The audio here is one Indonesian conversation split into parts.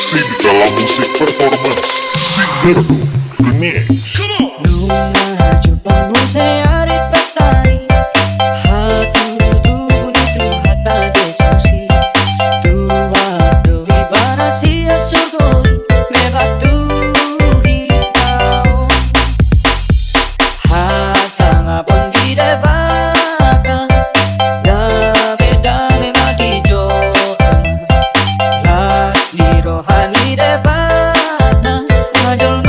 masih di dalam musik performance Singer Remix. Numa jumpamu saya di pestari hati tubuh itu hata diskusi tua dewi barasia surgoi mebatu hitao hasanga pondi debaka dame dame madi jota las di rohani debata majol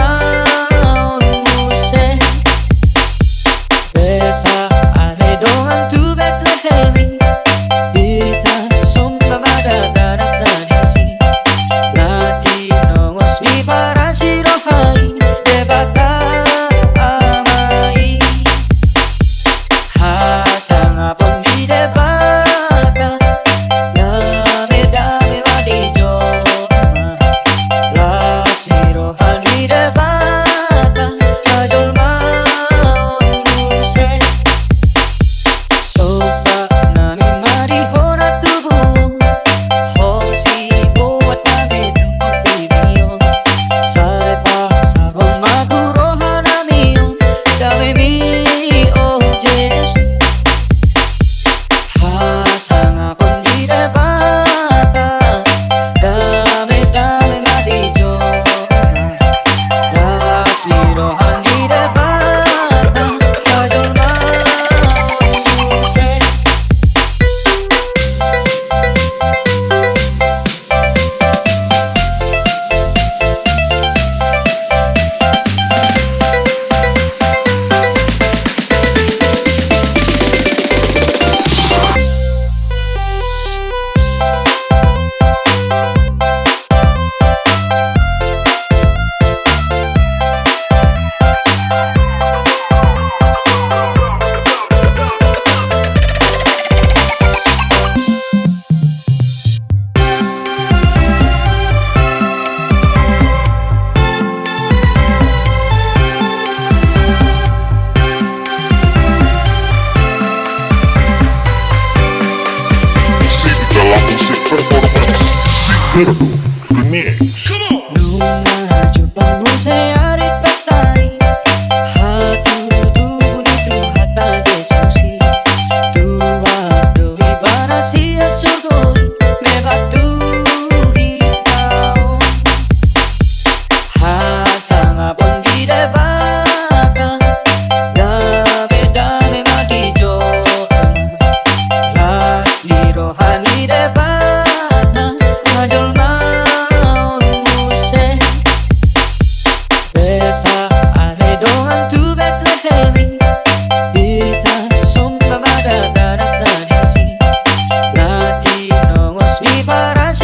Singer Remix. Numa jumpamu saya di pestari hati tubuh itu hata diskusi tua dewi barasia surgoi mebatu hitao hasanga pondi debaka dame dame madi jota las di rohani debata majol Para